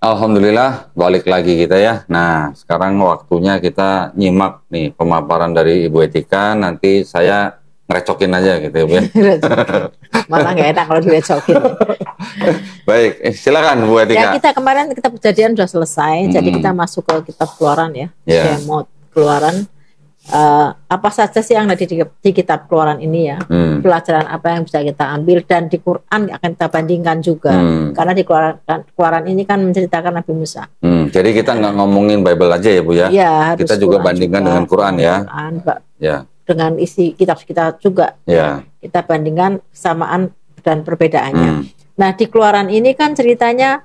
Alhamdulillah, balik lagi kita ya. Nah, sekarang waktunya kita nyimak nih pemaparan dari Ibu Etika. Nanti saya ngerecokin aja gitu ya, Bu ya. Malah nggak enak kalau direcokin. Baik, silakan Bu Ya, Etika. kemarin kitab Kejadian sudah selesai, jadi kita masuk ke kitab Keluaran ya. Ya. Shemot, Keluaran. Apa saja sih yang ada di kitab Keluaran ini ya? Pelajaran apa yang bisa kita ambil, dan di Quran akan kita bandingkan juga. Karena di Keluaran ini kan menceritakan Nabi Musa. Jadi kita nggak ngomongin Bible aja ya Bu ya? Ya, kita juga Quran bandingkan juga, dengan Quran ya. Quran, Ya. Dengan isi kitab kita juga. Ya. Kita bandingkan kesamaan dan perbedaannya. Nah, di Keluaran ini kan ceritanya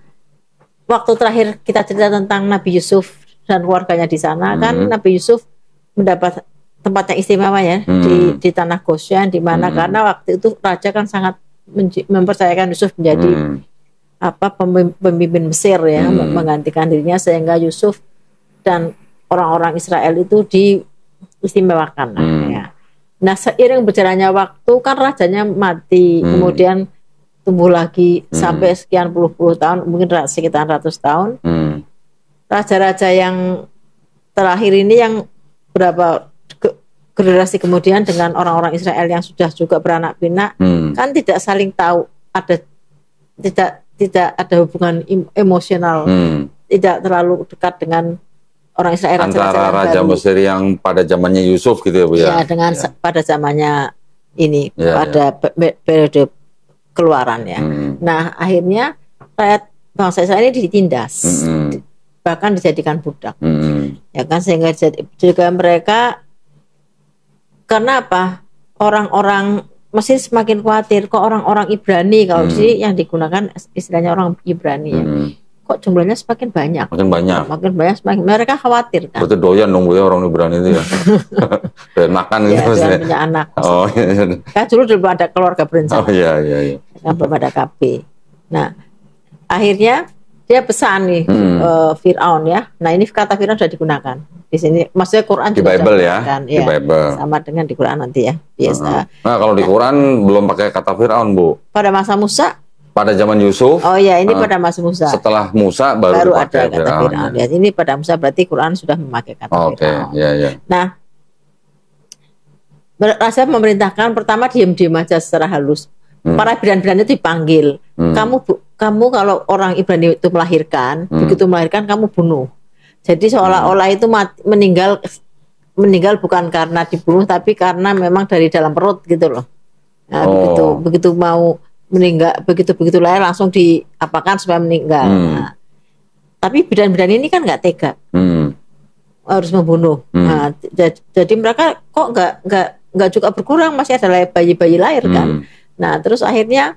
waktu terakhir kita cerita tentang Nabi Yusuf dan keluarganya di sana, kan Nabi Yusuf mendapat tempat yang istimewa ya di tanah Goshen, di mana karena waktu itu raja kan sangat mempercayakan Yusuf menjadi pemimpin Mesir ya, menggantikan dirinya, sehingga Yusuf dan orang-orang Israel itu diistimewakan ya. Nah, seiring berjalannya waktu kan rajanya mati, kemudian tumbuh lagi sampai sekian puluh tahun, mungkin sekitar 100 tahun. Raja-raja yang terakhir ini yang berapa generasi kemudian dengan orang-orang Israel yang sudah juga beranak pinak, kan tidak saling tahu, tidak ada hubungan emosional, tidak terlalu dekat dengan orang Israel. Antara Raja Mesir yang pada zamannya Yusuf gitu ya Bu ya? Ya, dengan pada zamannya ini, pada periode Keluaran ya. Nah, akhirnya rakyat bangsa Israel ini ditindas, bahkan dijadikan budak, ya kan, sehingga juga mereka, karena apa? Orang-orang Mesir semakin khawatir, kok orang-orang Ibrani, kalau di sini yang digunakan istilahnya orang Ibrani ya, kok jumlahnya semakin banyak. Makin banyak, semakin mereka khawatir kan. Berarti doyan dong Bu ya orang Ibrani itu ya. Dan makan gitu ya, dan punya anak. Oh iya. Kan dulu ada keluarga berencana. Oh iya. Kan belum ada KB. Nah, akhirnya dia pesan nih Fir'aun ya. Nah, ini kata Fir'aun sudah digunakan di sini. Maksudnya Quran di juga Bible ya. Di Bible. Sama dengan di Quran nanti ya. Biasa. Nah, kalau di Quran belum pakai kata Fir'aun Bu. Pada masa Musa. Pada zaman Yusuf. Oh ya, ini pada masa Musa. Setelah Musa baru ada kata Fir'aun. Ya, ini pada Musa, berarti Quran sudah memakai kata Fir'aun. Iya. Nah, Raja memerintahkan pertama diam-diam aja secara halus. Para bidan-bidan itu dipanggil. Kamu kalau orang Ibrani itu melahirkan, begitu melahirkan kamu bunuh. Jadi seolah-olah itu meninggal bukan karena dibunuh, tapi karena memang dari dalam perut gitu loh. Nah, begitu mau meninggal, begitu lahir langsung diapakan supaya meninggal. Nah, tapi bidan-bidan ini kan nggak tega, harus membunuh. Nah, jadi mereka kok nggak juga berkurang, masih ada bayi-bayi lahir kan. Nah, terus akhirnya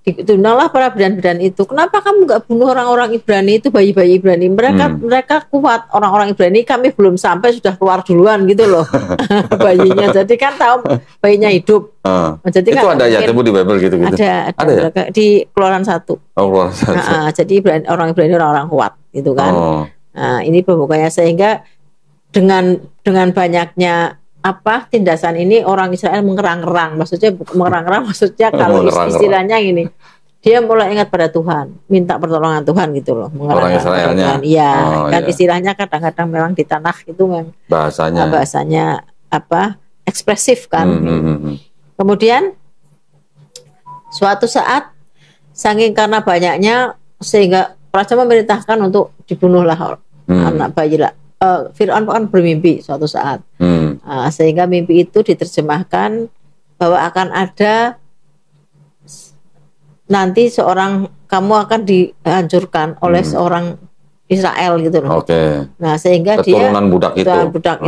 ditundanglah para bidan-bidan itu. Kenapa kamu nggak bunuh orang-orang Ibrani itu, bayi-bayi Ibrani? Mereka kuat, orang-orang Ibrani, kami belum sampai sudah keluar duluan gitu loh. Bayinya. Jadi kan tahu bayinya hidup. Jadi itu kan ada ya di Bible gitu. Ada ya? Di Keluaran 1. Oh, Keluaran 1. Jadi orang Ibrani orang-orang kuat gitu kan. Nah, ini pembukanya, sehingga dengan banyaknya tindasan ini orang Israel mengerang-erang, maksudnya kalau istilahnya ini, dia mulai ingat pada Tuhan, minta pertolongan Tuhan gitu loh. Orang Israelnya. Iya, kan istilahnya kadang-kadang memang di tanah itu memang bahasanya ekspresif kan. Kemudian suatu saat saking karena banyaknya, sehingga raja memerintahkan untuk dibunuhlah anak bayi lah. Fir'aun kan bermimpi suatu saat, sehingga mimpi itu diterjemahkan bahwa akan ada nanti kamu akan dihancurkan oleh seorang Israel gitu loh. Nah, sehingga keturunan budak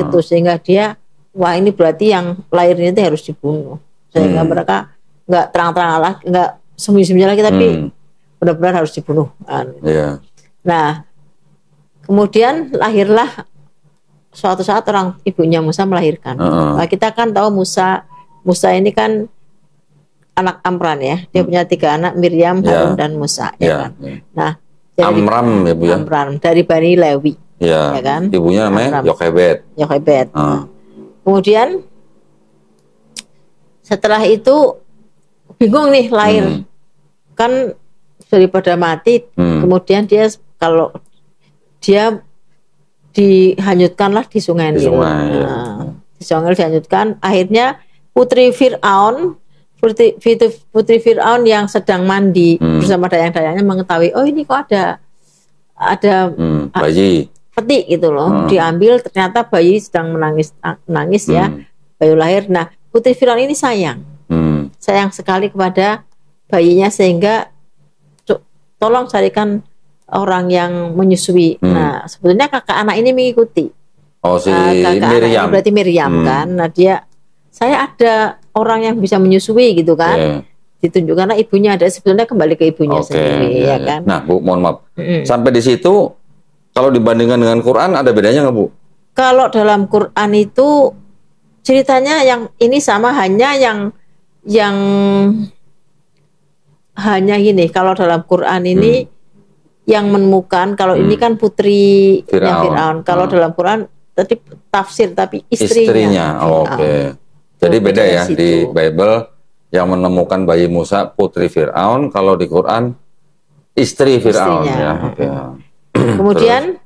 itu, sehingga dia, wah ini berarti yang lahirnya itu harus dibunuh, sehingga mereka nggak terang-terang lah, nggak sembunyi-sembunyi lagi, tapi benar-benar harus dibunuh. Nah, kemudian lahirlah suatu saat orang ibunya Musa melahirkan. Nah, kita kan tahu Musa ini kan anak Amran ya. Dia punya 3 anak, Miriam, Harun, dan Musa ya kan. Nah, Amram ya Bu ya. Amram dari Bani Lewi. Ya kan. Ibunya namanya Yochebed. Kemudian setelah itu bingung nih lahir. Kan daripada mati, kemudian dia kalau dia dihanyutkanlah di sungai Nil. Nah, di sungai Nil dihanyutkan. Akhirnya putri Fir'aun yang sedang mandi bersama dayang-dayangnya mengetahui, oh ini kok ada bayi peti gitu loh. Diambil, ternyata bayi sedang menangis ya, bayi lahir. Nah, putri Fir'aun ini sayang sekali kepada bayinya, sehingga tolong carikan orang yang menyusui. Nah, sebetulnya kakak anak ini mengikuti. Oh, si kakak Miriam. anak berarti Miriam kan. Nah, saya ada orang yang bisa menyusui gitu kan. Ditunjukkan karena ibunya ada, sebetulnya kembali ke ibunya sendiri ya kan. Nah, Bu, mohon maaf. Sampai di situ kalau dibandingkan dengan Quran ada bedanya nggak, Bu? Kalau dalam Quran itu ceritanya yang ini sama, hanya yang hanya gini. Kalau dalam Quran ini yang menemukan, kalau ini kan putri Fir'aun. Kalau dalam Quran tadi tafsir, tapi istrinya. Oke. Jadi beda ya di Bible yang menemukan bayi Musa putri Fir'aun, kalau di Quran istri Fir'aun ya. Kemudian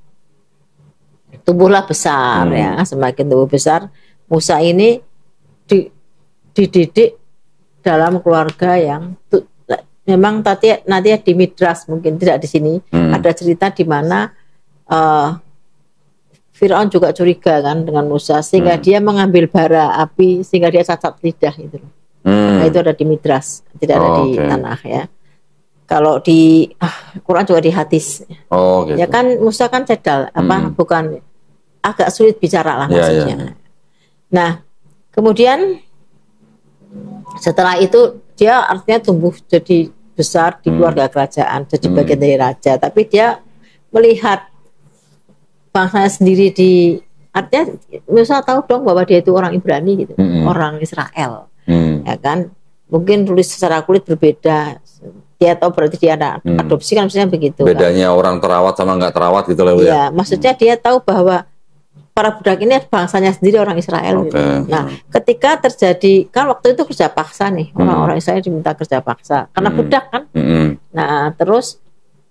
tumbuhlah besar ya, semakin tumbuh besar Musa ini dididik dalam keluarga yang memang nanti di Midras, mungkin tidak di sini, ada cerita di mana Fir'aun juga curiga kan dengan Musa, sehingga dia mengambil bara api sehingga dia cacat lidah itu. Nah, itu ada di Midras, tidak ada di tanah ya. Kalau di Quran juga di hadis. Gitu. Ya kan Musa kan cedal, bukan, agak sulit bicara lah maksudnya. Nah, kemudian setelah itu dia artinya tumbuh jadi besar di keluarga kerajaan, jadi bagian dari raja, tapi dia melihat bangsanya sendiri artinya Musa tahu dong bahwa dia itu orang Ibrani gitu, orang Israel, ya kan, mungkin tulis secara kulit berbeda, dia tahu berarti dia anak adopsi kan, misalnya begitu. Bedanya kan orang terawat sama nggak terawat gitu loh ya. Maksudnya dia tahu bahwa para budak ini bangsanya sendiri orang Israel. Gitu. Nah, ketika terjadi kan waktu itu kerja paksa nih, orang-orang Israel diminta kerja paksa karena budak kan. Nah, terus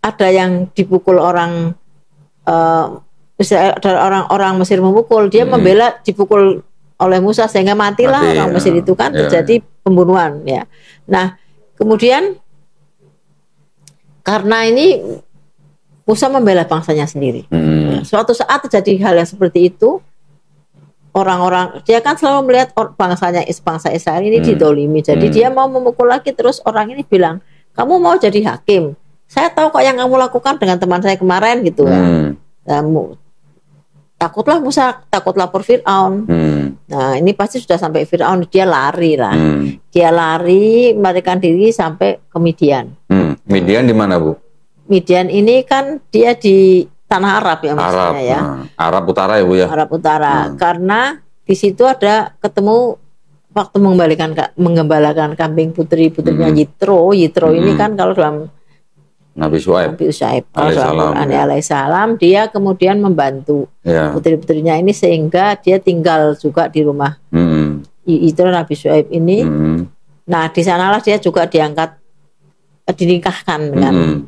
ada yang dipukul orang Israel, orang Mesir memukul, dia membela dipukul oleh Musa sehingga matilah orang Mesir itu kan, terjadi pembunuhan ya. Nah, kemudian karena ini Musa membela bangsanya sendiri. Suatu saat terjadi hal yang seperti itu, orang-orang dia kan selalu melihat bangsa Israel ini didolimi, jadi dia mau memukul lagi, terus orang ini bilang, kamu mau jadi hakim? Saya tahu kok yang kamu lakukan dengan teman saya kemarin gitu ya. Takutlah Musa, takut lapor Fir'aun. Nah, ini pasti sudah sampai Fir'aun, dia lari lah. Dia lari melarikan diri sampai ke Midian. Midian di mana, Bu? Midian ini kan dia di tanah Arab ya maksudnya ya. Arab Utara ya, Bu ya. Arab Utara. Karena di situ ada ketemu waktu menggembalakan kambing putrinya Yitro. Yitro ini kan kalau dalam Nabi Syuaib. Kalau dalam Quran alaihissalam, dia kemudian membantu putri-putrinya ini sehingga dia tinggal juga di rumah Yitro Nabi Syuaib ini. Nah, di sanalah dia juga dinikahkan dengan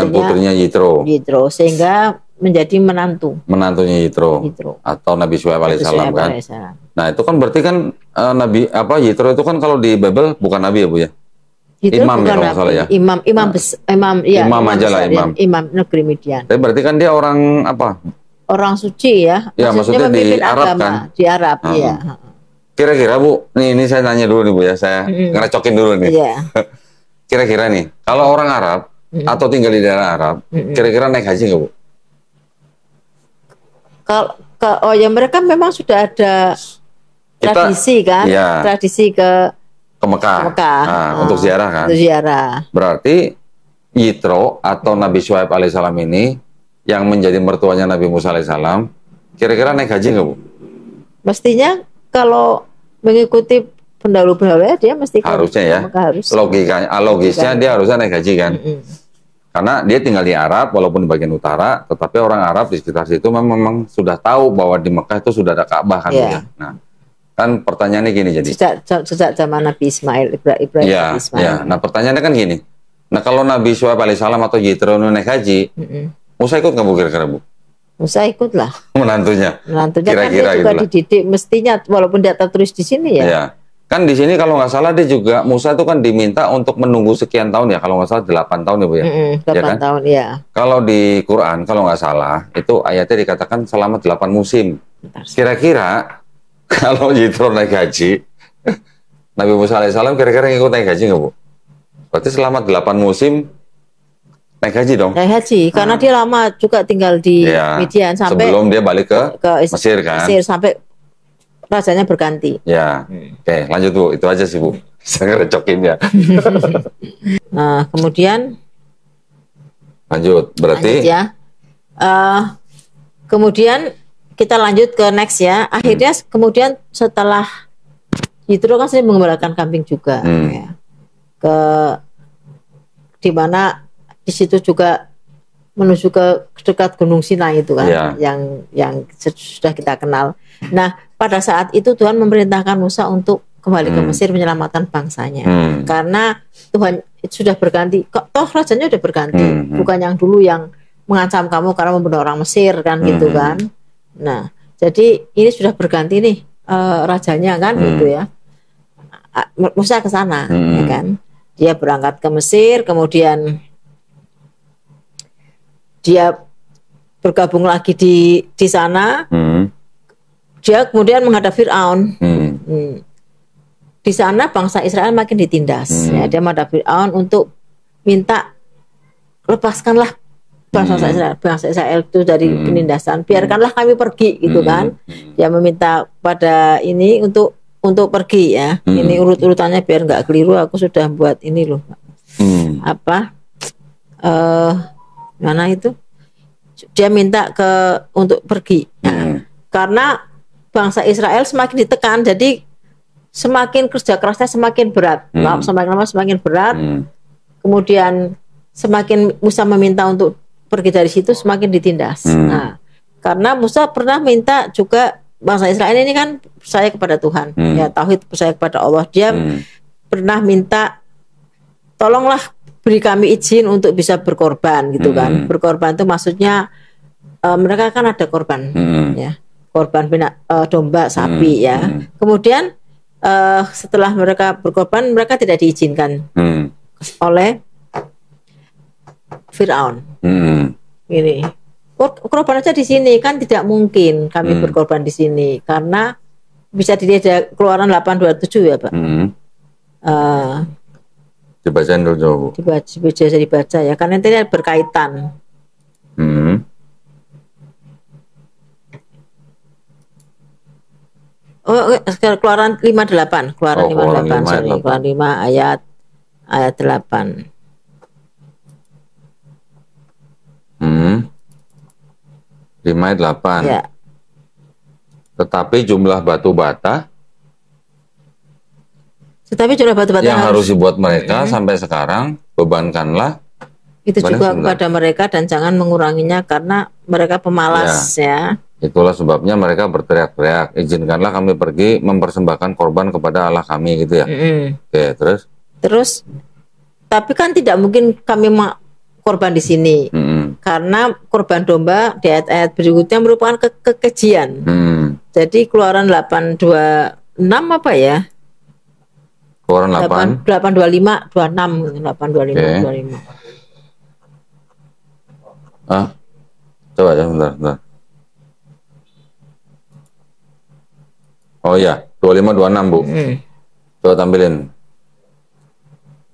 putrinya Yitro, sehingga menjadi menantunya Yitro atau Nabi Syuaib alaihissalam kan. Nah, itu kan berarti kan Yitro itu kan kalau di Bible bukan nabi ya, Bu ya. Yitro imam ya kalau salah ya. Imam aja lah, imam negeri Midian. Tapi berarti kan dia orang apa? Orang suci ya. Ya, maksudnya di Arab kan. Di Arab iya. Kira-kira Bu, ini saya tanya dulu nih Bu ya, saya ngerecokin dulu nih. Kira-kira nih, kalau orang Arab atau tinggal di daerah Arab, kira-kira naik haji nggak, Bu? Kalau ya mereka memang sudah ada tradisi kan, tradisi ke Mekah. Untuk ziarah kan? Untuk ziarah. Berarti Yitro atau Nabi Syuaib alaihissalam ini yang menjadi mertuanya Nabi Musa alaihissalam, kira-kira naik haji nggak, Bu? Mestinya kalau mengikuti pendahulu-pendahulunya dia mesti harusnya ya. Logisnya dia harusnya naik haji kan? Karena dia tinggal di Arab, walaupun di bagian utara, tetapi orang Arab di sekitar situ memang sudah tahu bahwa di Mekah itu sudah ada Ka'bah kan? Nah, kan pertanyaannya gini jadi. Sejak zaman Nabi Ismail, Ibrahim Nabi Ismail. Nah, pertanyaannya kan gini. Nah kalau Nabi Syuaib alaihissalam atau Yitro naik haji, Musa ikut nggak Bu kira-kira Bu? Musa ikutlah. Menantunya. Menantunya Kira-kira kan dia juga gitu dididik mestinya walaupun dia tertulis di sini ya. Iya. Kan di sini kalau nggak salah dia juga Musa itu kan diminta untuk menunggu sekian tahun ya, kalau nggak salah 8 tahun ya Bu ya. 8 ya kan? tahun ya. Kalau di Quran kalau nggak salah itu ayatnya dikatakan selama 8 musim. Kira-kira kalau Yitro naik haji, Nabi Musa alaihissalam kira-kira ngikut naik haji nggak Bu? Berarti selama 8 musim naik haji dong? Naik haji, karena dia lama juga tinggal di Midian sampai sebelum dia balik ke Mesir kan? Mesir sampai rajanya berganti. Ya, oke lanjut Bu, itu aja sih Bu. Saya ngerecokin ya. Nah, kemudian lanjut, berarti lanjut ya. Kemudian kita lanjut ke next ya. Akhirnya kemudian setelah itu kan saya mengembalakan kambing juga ya. Ke di mana di situ juga menuju ke dekat Gunung Sinai itu kan yang sudah kita kenal. Nah, pada saat itu Tuhan memerintahkan Musa untuk kembali ke Mesir menyelamatkan bangsanya. Karena Tuhan sudah berganti, toh rajanya sudah berganti, bukan yang dulu yang mengancam kamu karena membunuh orang Mesir kan gitu kan. Nah, jadi ini sudah berganti nih rajanya kan gitu ya. Musa ke sana ya kan. Dia berangkat ke Mesir, kemudian dia bergabung lagi di sana. Dia kemudian menghadap Fir'aun. Di sana bangsa Israel makin ditindas. Ya, dia menghadap Fir'aun untuk minta lepaskanlah bangsa Israel itu dari penindasan. Biarkanlah kami pergi gitu kan. Dia meminta pada ini untuk pergi ya. Ini urut-urutannya biar nggak keliru. Aku sudah buat ini loh. Apa? Mana itu? Dia minta untuk pergi. Nah, karena bangsa Israel semakin ditekan, jadi semakin kerja kerasnya semakin berat. Semakin lama semakin berat. Kemudian semakin Musa meminta untuk pergi dari situ, semakin ditindas. Nah, karena Musa pernah minta juga, bangsa Israel ini kan percaya kepada Tuhan, ya tauhid, percaya kepada Allah. Dia pernah minta, tolonglah beri kami izin untuk bisa berkorban gitu kan. Berkorban itu maksudnya mereka kan ada korban ya, korban domba, sapi ya. Kemudian setelah mereka berkorban, mereka tidak diizinkan oleh Fir'aun. Ini korban aja di sini kan tidak mungkin kami berkorban di sini, karena bisa dilihat Keluaran 8:27 ya Pak. Dibacain dulu. Dibaca ya, karena ini berkaitan. Keluaran 58, Keluaran 58, Keluaran 5 ayat 8. 5 ayat 8. Ya. Tetapi jumlah batu bata yang harus dibuat mereka sampai sekarang, bebankanlah itu juga kepada mereka dan jangan menguranginya karena mereka pemalas ya. Itulah sebabnya mereka berteriak-teriak, izinkanlah kami pergi mempersembahkan korban kepada Allah kami gitu ya. Oke, terus tapi kan tidak mungkin kami korban di sini. Karena korban domba di ayat-ayat berikutnya merupakan kekejian. Jadi Keluaran 8:26 apa ya? Keluaran 8:25, 26, 8:25, 25. Coba ya, bentar. Oh ya, 25-26 Bu. Coba tampilin.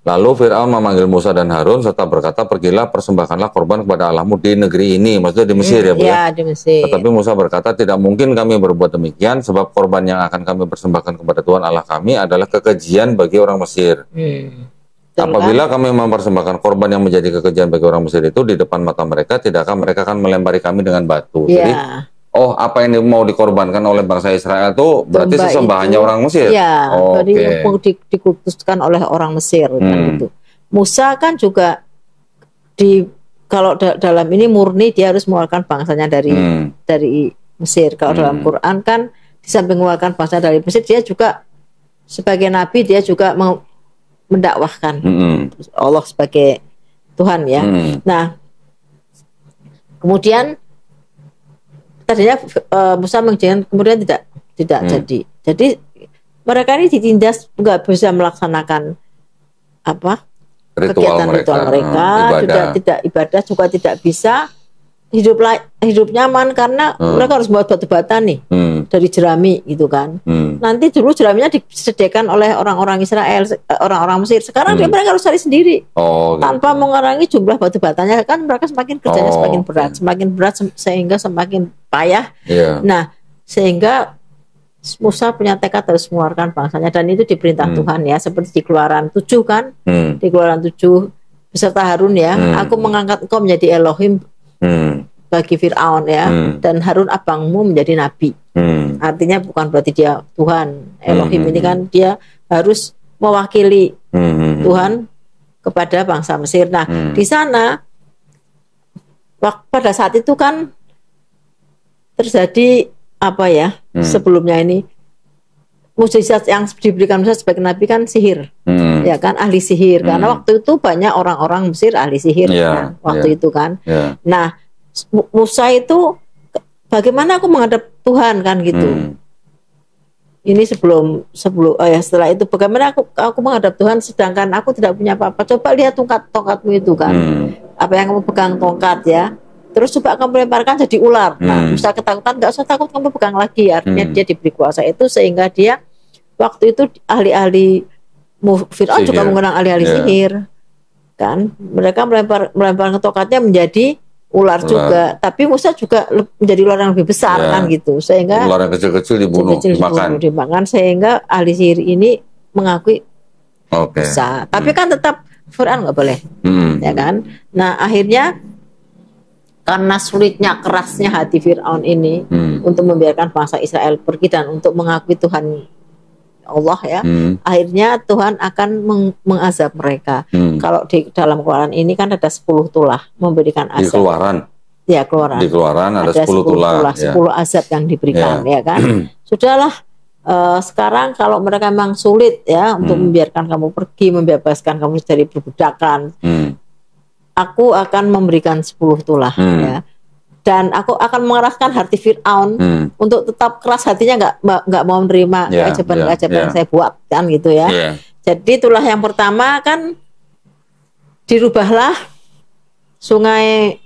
Lalu Fir'aun memanggil Musa dan Harun serta berkata, pergilah persembahkanlah korban kepada Allahmu di negeri ini. Maksudnya di Mesir ya Bu ya? Di Mesir. Tetapi Musa berkata, tidak mungkin kami berbuat demikian, sebab korban yang akan kami persembahkan kepada Tuhan Allah kami adalah kekejian bagi orang Mesir. Apabila kami mempersembahkan korban yang menjadi kekejian bagi orang Mesir itu di depan mata mereka, tidakkah mereka akan melempari kami dengan batu? Jadi, apa yang mau dikorbankan oleh bangsa Israel itu berarti sesembahannya orang Mesir? Iya, jadi dikhususkan oleh orang Mesir kan gitu. Musa kan juga kalau dalam ini murni dia harus mengeluarkan bangsanya dari Mesir. Kalau dalam Quran kan di samping mengeluarkan bangsa dari Mesir, dia juga sebagai nabi dia juga mendakwahkan Allah sebagai Tuhan ya. Nah, kemudian tadinya Musa menjanjikan, kemudian tidak jadi. Jadi mereka ini ditindas, nggak bisa melaksanakan apa kegiatan ritual mereka, tidak ibadah juga tidak bisa hidup nyaman karena mereka harus buat batu bata nih dari jerami gitu kan. Nanti dulu jeraminya disediakan oleh orang-orang Israel, orang-orang Mesir. Sekarang mereka harus cari sendiri tanpa mengurangi jumlah batu batanya, kan mereka semakin kerjanya semakin berat sehingga semakin payah. Nah, sehingga Musa punya tekad harus mengeluarkan bangsanya, dan itu diperintah Tuhan ya, seperti di Keluaran 7 kan, di Keluaran 7 beserta Harun ya, aku mengangkat engkau menjadi Elohim bagi Fir'aun ya, dan Harun abangmu menjadi nabi. Artinya bukan berarti dia Tuhan. Elohim ini kan dia harus mewakili Tuhan kepada bangsa Mesir. Nah, di sana pada saat itu kan terjadi apa ya, sebelumnya ini mukjizat yang diberikan Musa sebagai nabi kan sihir, ya kan, ahli sihir, karena waktu itu banyak orang-orang Mesir ahli sihir kan, waktu itu kan. Nah, Musa itu bagaimana aku menghadap Tuhan kan gitu. Ini sebelum setelah itu bagaimana aku menghadap Tuhan sedangkan aku tidak punya apa-apa. Coba lihat tongkatmu itu kan, apa yang kamu pegang tongkat ya. Terus coba kamu lemparkan jadi ular. Nah, Musa ketakutan, nggak usah takut, kamu pegang lagi. Artinya dia diberi kuasa itu sehingga dia waktu itu ahli-ahli Fir'aun juga menggunakan ahli-ahli sihir, kan? Mereka melempar tongkatnya menjadi ular juga. Tapi Musa juga menjadi ular yang lebih besar kan gitu. Sehingga ular yang kecil-kecil dimakan. Sehingga ahli sihir ini mengakui bisa. Tapi kan tetap Fir'aun nggak boleh, ya kan? Nah, akhirnya karena sulitnya, kerasnya hati Fir'aun ini untuk membiarkan bangsa Israel pergi dan untuk mengakui Tuhan Allah ya, akhirnya Tuhan akan mengazab mereka. Kalau di dalam Keluaran ini kan ada 10 tulah memberikan azab. Di Keluaran? Ya, Keluaran. Di Keluaran ada 10 tulah. 10 azab yang diberikan ya kan. Sudahlah, sekarang kalau mereka memang sulit ya untuk membiarkan kamu pergi, membebaskan kamu dari perbudakan, aku akan memberikan 10 tulah ya. Dan aku akan mengeraskan hati Fir'aun untuk tetap keras hatinya, nggak mau menerima keajaiban-keajaiban yang saya buat kan gitu ya. Jadi tulah yang pertama kan dirubahlah sungai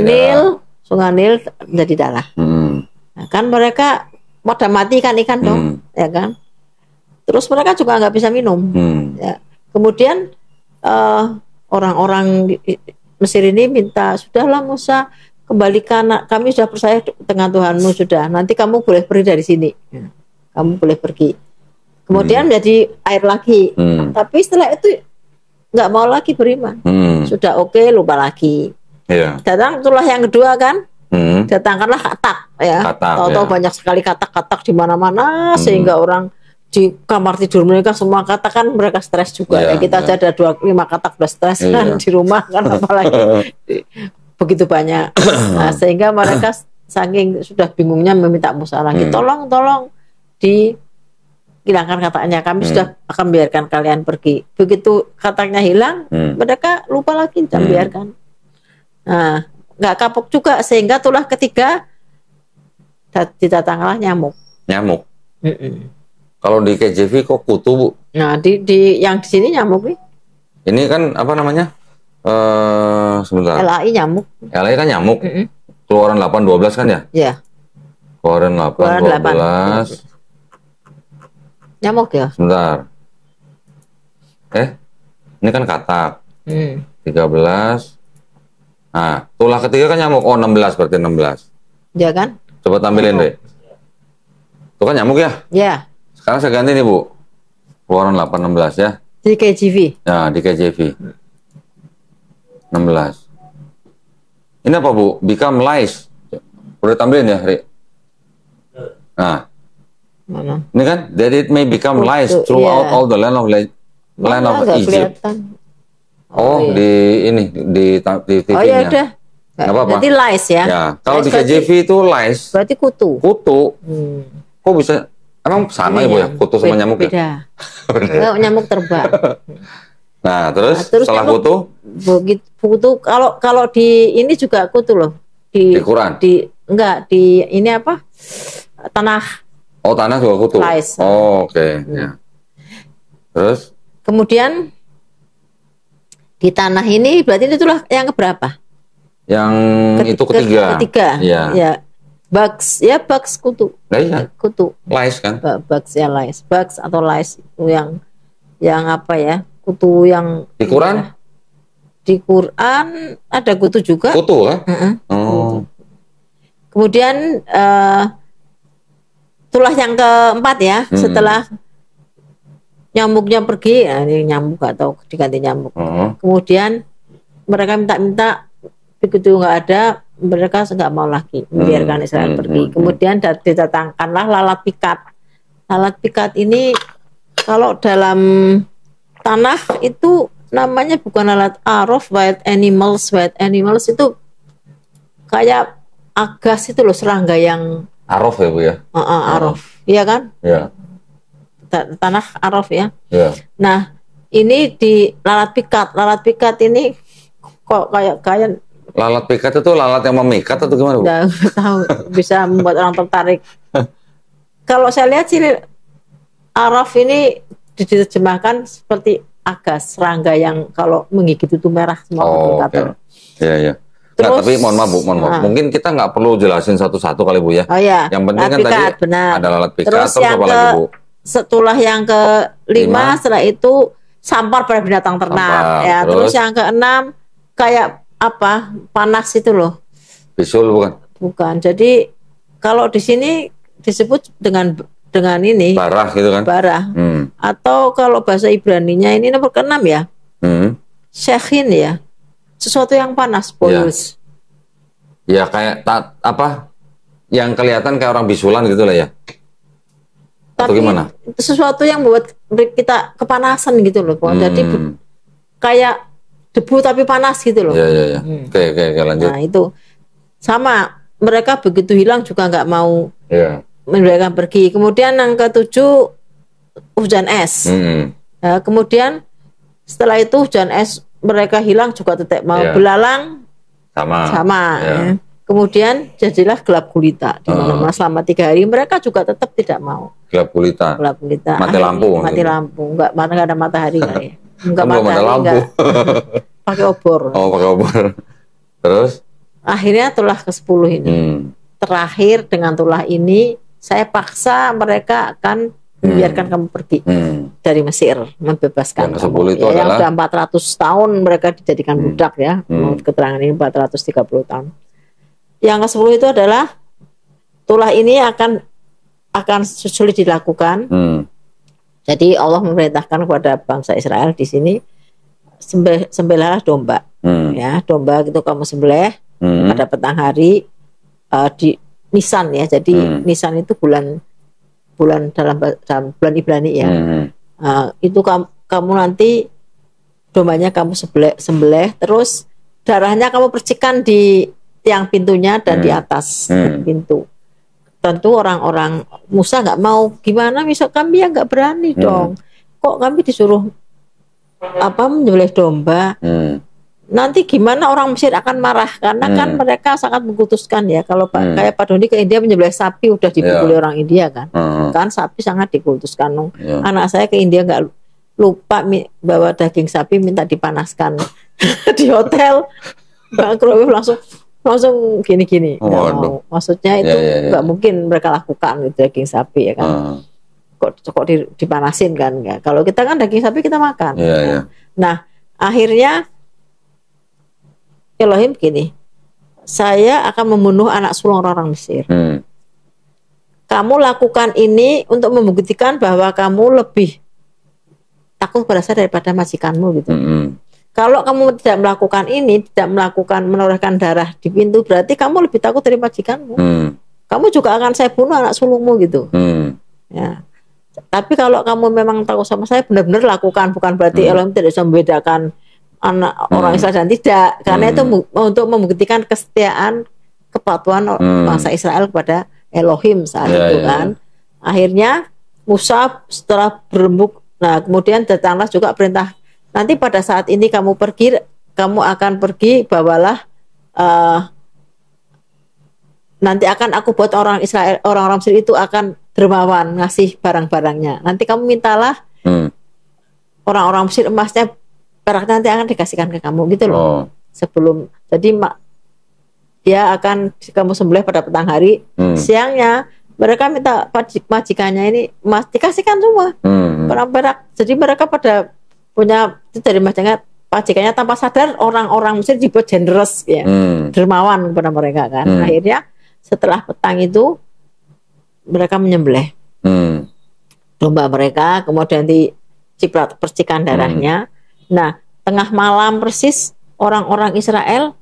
Nil, sungai Nil menjadi darah. Nah, kan mereka pada mati kan ikan dong, ya kan. Terus mereka juga nggak bisa minum. Ya. Kemudian orang-orang Mesir ini minta, sudahlah Musa, kembalikan, kami sudah percaya dengan Tuhanmu, sudah, nanti kamu boleh pergi dari sini, kamu boleh pergi. Kemudian menjadi air lagi, tapi setelah itu nggak mau lagi beriman, sudah oke, lupa lagi. Datang tulah yang kedua kan, datangkanlah katak ya, tahu-tahu banyak sekali katak-katak di mana-mana, sehingga orang di kamar tidur mereka semua katakan mereka stres juga. Kita aja ada 25 katak udah stres kan di rumah kan, apalagi begitu banyak. Nah, sehingga mereka saking sudah bingungnya meminta Musa lagi, tolong dihilangkan kataknya, kami sudah akan biarkan kalian pergi. Begitu kataknya hilang, mereka lupa lagi dan biarkan. Nah, nggak kapok juga, sehingga tulah ketiga didatanglah nyamuk. Kalau di KJV kok kutu, Bu? Nah, di yang di sini nyamuk nih. Ini kan apa namanya? Sebentar. LAI nyamuk. LAI kan nyamuk. Keluaran 8:12 kan ya? Iya. Keluaran 8:12. Nyamuk ya? Sebentar. Ini kan katak. 13. Nah, tulah ketiga kan nyamuk. Oh, 16 berarti 16. Iya kan? Coba tampilin deh. Itu kan nyamuk ya? Iya. Sekarang saya ganti nih, Bu. Keluaran 8:16 ya. Di KJV. Nah, di KJV. 16. Ini apa, Bu? Become lies. Udah tampilin ya, Ri? Nah. Mana? Ini kan, that it may become lies throughout all the land of Egypt. Iya. Di TV-nya. Oh ya udah. Nggak apa-apa. Berarti lies ya. Ya, kalau di KJV itu lies. Berarti kutu. Kutu. Kok bisa Emang sama ya Bu ya, kutu sama nyamuk beda. ya? Beda. Nyamuk terbang. Nah, terus setelah nyamuk, kutu? Kutu kalau di ini juga kutu loh. Di Quran? Enggak, di ini apa? Tanah. Oh, tanah juga kutu. Lice. Oh, oke. Ya. Terus? Kemudian di tanah ini berarti itulah yang keberapa? Yang itu ketiga. Iya. Ya. Bugs kutu. Nah, iya. Kutu. Lice kan? Bugs ya, lice. Bugs atau lice itu yang apa ya? Kutu yang di Quran? Di Quran ada kutu juga. Kutu kan? Oh. Kemudian tulah yang keempat ya, setelah nyamuknya pergi, ini nyamuk atau diganti nyamuk. Kemudian mereka minta begitu nggak ada, mereka nggak mau lagi membiarkan Israel pergi. Kemudian didatangkanlah lalat pikat. Lalat pikat ini kalau dalam tanah itu namanya bukan lalat arof, wild animals. Wild animals itu kayak agas itu loh, serangga yang arof ya Bu ya? Arof, iya kan? Iya. Tanah arof ya. Iya. Nah, ini di lalat pikat. Lalat pikat ini kok kayak lalat pikat itu lalat yang memikat atau gimana Bu? Nggak tahu, bisa membuat orang tertarik. Kalau saya lihat sih arof ini diterjemahkan seperti agas, serangga yang kalau menggigit itu merah semua. Oke. Iya. Terus, nah, tapi mohon maaf Bu, mungkin kita nggak perlu jelasin satu-satu kali Bu ya. Oh iya. Yang penting kan tadi ada lalat pikat. Terus apa lagi Bu? Setelah yang kelima, setelah itu sampar pada binatang ternak. Ya, terus yang keenam kayak apa? Panas itu loh. Bisul bukan? Bukan. Jadi kalau di sini disebut dengan ini barah gitu kan? Barah. Atau kalau bahasa Ibraninya ini nomor ke-6 ya. Syekhin ya. Sesuatu yang panas, polus. Ya kayak apa? Yang kelihatan kayak orang bisulan gitu lah ya. Atau tapi gimana? Sesuatu yang membuat kita kepanasan gitu loh. Jadi kayak debu tapi panas gitu loh. Iya. Oke, lanjut. Nah itu sama, mereka begitu hilang juga nggak mau mereka pergi. Kemudian yang ke-7 hujan es. Nah, kemudian setelah itu hujan es mereka hilang juga tetap mau. Belalang sama. Ya. Kemudian jadilah gelap gulita di mana-mana selama 3 hari, mereka juga tetap tidak mau. Gelap gulita. Mati lampu. Nggak ada matahari kali. Nggak matahari. Lampu. Pakai obor. Oh, pakai obor. Terus? Akhirnya tulah ke-10 ini. Terakhir dengan tulah ini saya paksa mereka akan membiarkan kamu pergi dari Mesir, membebaskan yang kamu. Itu adalah yang sudah 400 tahun mereka dijadikan budak ya. Menurut keterangan ini 430 tahun. Yang ke-10 itu adalah tulah ini akan sulit dilakukan. Jadi Allah memerintahkan kepada bangsa Israel di sini sembelihlah domba. Ya, domba itu kamu sembelih pada petang hari di Nisan ya. Jadi Nisan itu bulan dalam bulan Ibrani ya. Itu kamu nanti dombanya kamu sembelih, terus darahnya kamu percikan di tiang pintunya dan di atas pintu. Tentu orang-orang Musa nggak mau, gimana bisa kami yang nggak berani dong. Kok kami disuruh menyembelih domba? Nanti gimana orang Mesir akan marah, karena kan mereka sangat mengkultuskan ya. Kalau kayak Pak Doni ke India menyembelih sapi udah dipukuli orang India kan. Kan sapi sangat dikultuskan. Anak saya ke India nggak lupa bawa daging sapi minta dipanaskan di hotel. Mbak Krowi langsung gini-gini. Maksudnya itu nggak mungkin mereka lakukan itu, daging sapi ya kan. Kok dipanasin kan ya. Kalau kita kan daging sapi kita makan. Nah akhirnya Elohim gini, saya akan membunuh anak sulung orang Mesir. Kamu lakukan ini untuk membuktikan bahwa kamu lebih takut pada saya daripada majikanmu gitu. Kalau kamu tidak melakukan ini, tidak menorehkan darah di pintu, berarti kamu lebih takut dari majikanmu. Kamu juga akan saya bunuh anak sulungmu gitu. Ya. Tapi kalau kamu memang takut sama saya, benar-benar lakukan. Bukan berarti Elohim tidak bisa membedakan anak orang Israel dan tidak, karena itu untuk membuktikan kesetiaan, kepatuhan bangsa Israel kepada Elohim saat itu kan. Akhirnya Musa setelah berembuk, nah kemudian datanglah juga perintah, nanti pada saat ini kamu akan pergi, bawalah nanti akan aku buat orang Israel, orang-orang Mesir itu akan dermawan ngasih barang-barangnya. Nanti kamu mintalah orang-orang Mesir emasnya, peraknya nanti akan dikasihkan ke kamu gitu loh. Sebelum, jadi dia akan kamu sembelih pada petang hari, siangnya mereka minta majikannya ini emas dikasihkan semua perak-perak. Jadi mereka pada punya itu dari majikannya tanpa sadar orang-orang Mesir dibuat generous ya, dermawan kepada mereka kan. Akhirnya setelah petang itu mereka menyembelih domba mereka, kemudian diciprat percikan darahnya. Nah, tengah malam persis orang-orang Israel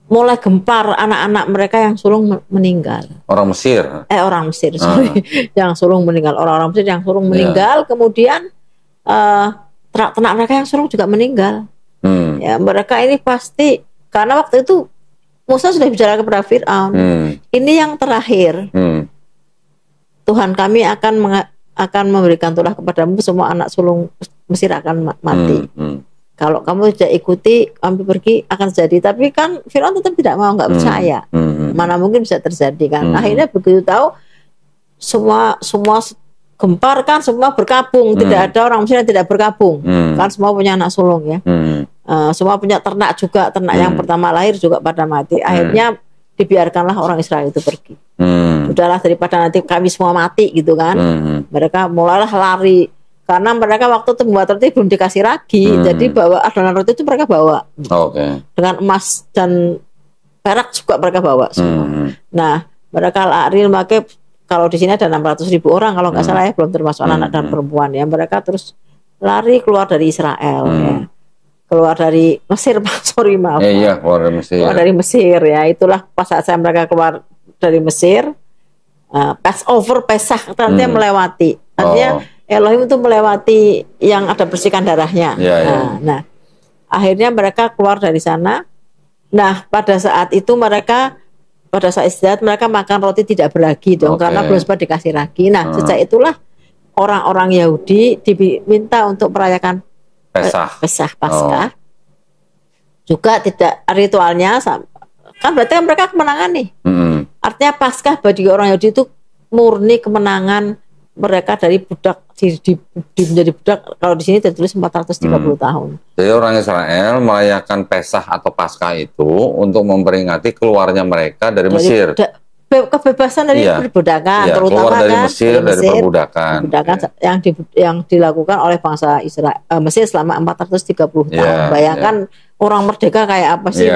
mulai gempar, anak-anak mereka yang sulung meninggal. Orang Mesir? Orang Mesir, sorry. Yang sulung meninggal. Orang-orang Mesir yang sulung meninggal, kemudian ternak-ternak mereka yang sulung juga meninggal. Ya, mereka ini pasti, karena waktu itu Musa sudah bicara kepada Fir'aun, ini yang terakhir. Tuhan kami akan memberikan tulah kepadamu, semua anak sulung Mesir akan mati. Kalau kamu tidak ikuti, kami pergi akan terjadi. Tapi kan Firaun tetap tidak mau, nggak percaya. Mana mungkin bisa terjadi kan? Akhirnya begitu tahu, semua gempar kan, semua berkabung. Tidak ada orang Mesir yang tidak berkabung. Kan semua punya anak sulung ya. Semua punya ternak juga, ternak yang pertama lahir juga pada mati. Akhirnya dibiarkanlah orang Israel itu pergi. Udahlah daripada nanti kami semua mati gitu kan. Mereka mulailah lari. Karena mereka waktu itu membuat roti belum dikasih ragi, jadi bawa adonan roti itu mereka bawa. Dengan emas dan perak juga mereka bawa semua. Nah, mereka lari, makanya kalau di sini ada 600.000 orang kalau nggak salah ya, belum termasuk anak-anak dan perempuan ya. Mereka terus lari keluar dari Israel ya. Keluar dari Mesir, maaf. Iya, keluar dari Mesir. Keluar dari Mesir ya. Itulah pas saat mereka keluar dari Mesir, Passover, Pesach nanti melewati. Artinya Elohim itu melewati yang ada bersihkan darahnya. Nah, akhirnya mereka keluar dari sana. Nah, pada saat itu mereka pada saat istirahat mereka makan roti tidak beragi dong, karena belum sempat dikasih ragi. Nah, sejak itulah orang-orang Yahudi diminta untuk merayakan Pesach Paskah. Juga tidak ritualnya kan berarti kan mereka kemenangan nih. Artinya Paskah bagi orang Yahudi itu murni kemenangan mereka dari budak menjadi budak. Kalau di sini tertulis 430 tahun. Jadi orang Israel merayakan Pesach atau Paskah itu untuk memperingati keluarnya mereka dari Mesir. Kebebasan dari perbudakan, terutama keluar dari Mesir, dari perbudakan. Yang dilakukan oleh bangsa Israel Mesir selama 430 tahun. Bayangkan orang merdeka kayak apa sih?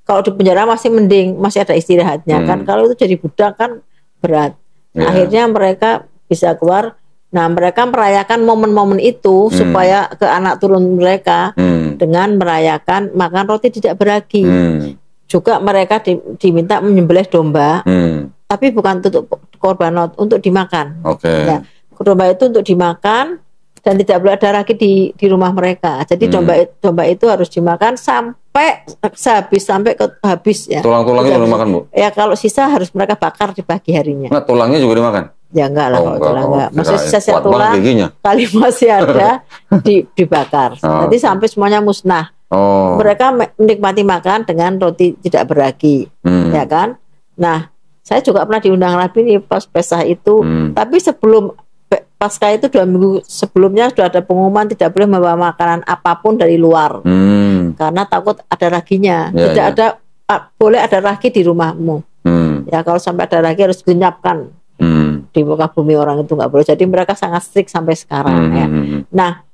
Kalau di penjara masih mending, masih ada istirahatnya kan. Kalau itu jadi budak kan berat. Akhirnya mereka bisa keluar. Nah, mereka merayakan momen-momen itu supaya ke anak turun mereka dengan merayakan makan roti tidak beragi. Juga mereka diminta menyembelih domba, tapi bukan untuk korbanot, untuk dimakan. Ya, domba itu untuk dimakan dan tidak boleh ada lagi di rumah mereka. Jadi domba itu harus dimakan sampai habis ya. Tulang-tulangnya belum makan, Bu? Ya, kalau sisa harus mereka bakar di pagi harinya. Nah, tulangnya juga dimakan? Ya enggak lah, kalau tulang enggak. Maksudnya sisa tulang kali masih ada dibakar. Nanti sampai semuanya musnah. Mereka menikmati makan dengan roti tidak beragi, ya kan? Nah, saya juga pernah diundang Rabi nih pas Pesach itu, tapi sebelum Paskah itu 2 minggu sebelumnya sudah ada pengumuman tidak boleh membawa makanan apapun dari luar, karena takut ada raginya. Tidak ada boleh ada ragi di rumahmu. Ya, kalau sampai ada ragi harus dilenyapkan. Di muka bumi orang itu nggak boleh. Jadi mereka sangat strict sampai sekarang ya. Nah,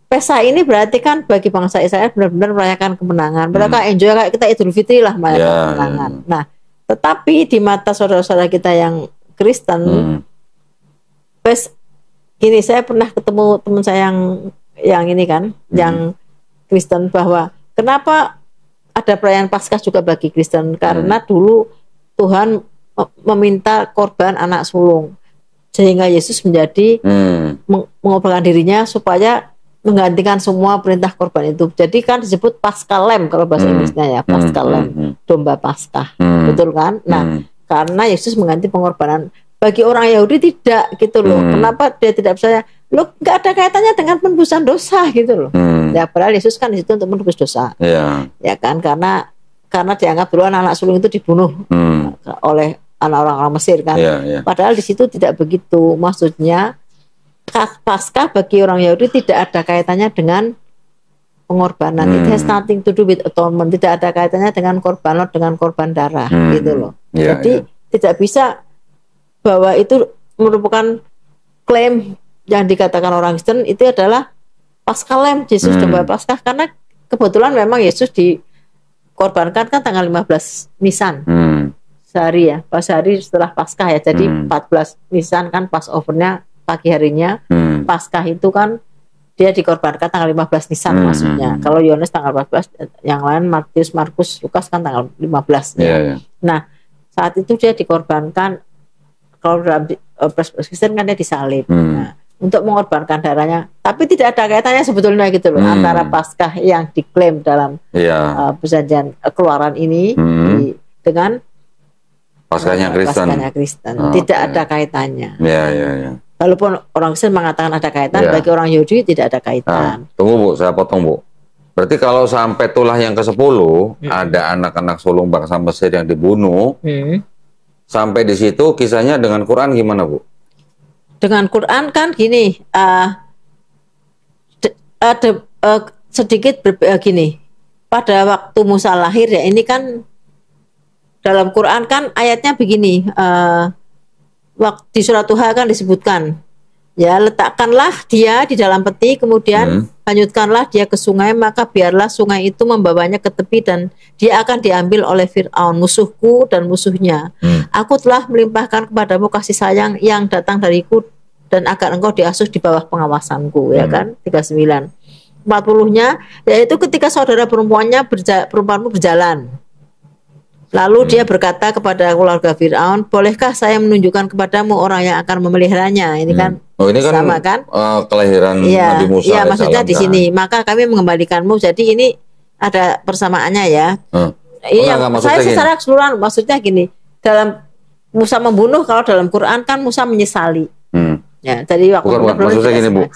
Pesach ini berarti kan bagi bangsa Israel benar-benar merayakan kemenangan. Mereka enjoy kayak kita Idul Fitri lah merayakan kemenangan. Nah, tetapi di mata saudara-saudara kita yang Kristen, gini, saya pernah ketemu teman saya yang ini kan, yang Kristen, bahwa kenapa ada perayaan Paskah juga bagi Kristen? Karena dulu Tuhan meminta korban anak sulung, sehingga Yesus menjadi mengorbankan dirinya supaya menggantikan semua perintah korban itu. Jadi kan disebut Paschal Lamb kalau bahasa Inggrisnya ya, Paschal Lamb, domba Paskah, betul kan? Nah, karena Yesus mengganti pengorbanan bagi orang Yahudi tidak gitu loh. Kenapa dia tidak percaya? Lo nggak ada kaitannya dengan penebusan dosa gitu loh. Ya padahal Yesus kan di situ untuk menebus dosa. Ya kan, karena dianggap dulu anak sulung itu dibunuh oleh orang-orang Mesir kan. Padahal di situ tidak begitu. Maksudnya Paskah bagi orang Yahudi tidak ada kaitannya dengan pengorbanan. It has nothing to do with atonement. Tidak ada kaitannya dengan korban dengan korban darah gitu loh. Jadi tidak bisa bahwa itu merupakan klaim yang dikatakan orang Kristen itu adalah Paskah Lamb, Yesus domba Paskah, karena kebetulan memang Yesus dikorbankan kan tanggal 15 Nisan. Sehari ya, pas hari setelah Paskah ya. Jadi 14 Nisan kan Passover-nya pagi harinya. Paskah itu kan dia dikorbankan tanggal 15 Nisan maksudnya. Kalau Yohanes tanggal 14, yang lain Matius, Markus, Lukas kan tanggal 15 ya. Nah, saat itu dia dikorbankan, kalau dalam Kristen kan dia disalib. Nah, untuk mengorbankan darahnya, tapi tidak ada kaitannya sebetulnya gitu loh antara Paskah yang diklaim dalam perjanjian Keluaran ini dengan Paskahnya Kristen. Tidak ada kaitannya. Walaupun orang Kristen mengatakan ada kaitan, bagi orang Yahudi tidak ada kaitan. Tunggu Bu, saya potong Bu. Berarti kalau sampai tulah yang ke-10 ada anak-anak sulung bangsa Mesir yang dibunuh, sampai di situ kisahnya dengan Quran gimana Bu? Dengan Quran kan gini, sedikit gini. Pada waktu Musa lahir ya, ini kan dalam Quran kan ayatnya begini. Waktu di surat Tuhan kan disebutkan, ya letakkanlah dia di dalam peti, kemudian hanyutkanlah dia ke sungai, maka biarlah sungai itu membawanya ke tepi dan dia akan diambil oleh Fir'aun, musuhku dan musuhnya. Aku telah melimpahkan kepadamu kasih sayang yang datang dariku dan agar engkau diasuh di bawah pengawasanku, ya kan? 39. 40-nya yaitu ketika saudara perempuanmu berjalan. Lalu dia berkata kepada keluarga Fir'aun, bolehkah saya menunjukkan kepadamu orang yang akan memeliharanya? Ini kan, ini kan sama kan? Kelahiran Nabi Musa. Iya, maksudnya di sini. Maka kami mengembalikanmu. Jadi ini ada persamaannya ya. Ini saya secara keseluruhan maksudnya gini. Dalam Musa membunuh, kalau dalam Quran kan Musa menyesali. Ya, jadi waktu maksudnya gini Bu.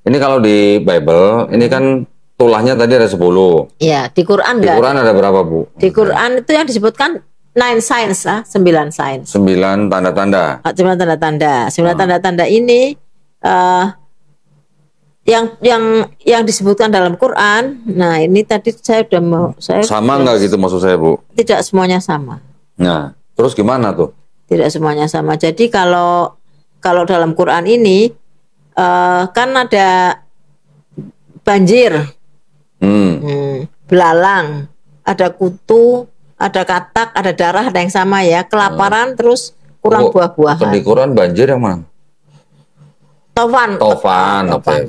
Ini kalau di Bible, ini kan tulahnya tadi ada 10. Iya, di Quran enggak. Di Quran ada berapa, Bu? Di Quran itu yang disebutkan 9 signs lah, 9 signs. 9 tanda-tanda. 9 tanda-tanda. 9 tanda-tanda ini yang disebutkan dalam Quran. Nah, ini tadi saya udah mau sama enggak gitu maksud saya, Bu? Tidak semuanya sama. Nah, terus gimana tuh? Tidak semuanya sama. Jadi kalau dalam Quran ini kan ada banjir. Belalang, ada kutu, ada katak, ada darah, ada yang sama ya, kelaparan, terus kurang buah-buahan. Di Quran banjir yang mana? Tofan. Oke.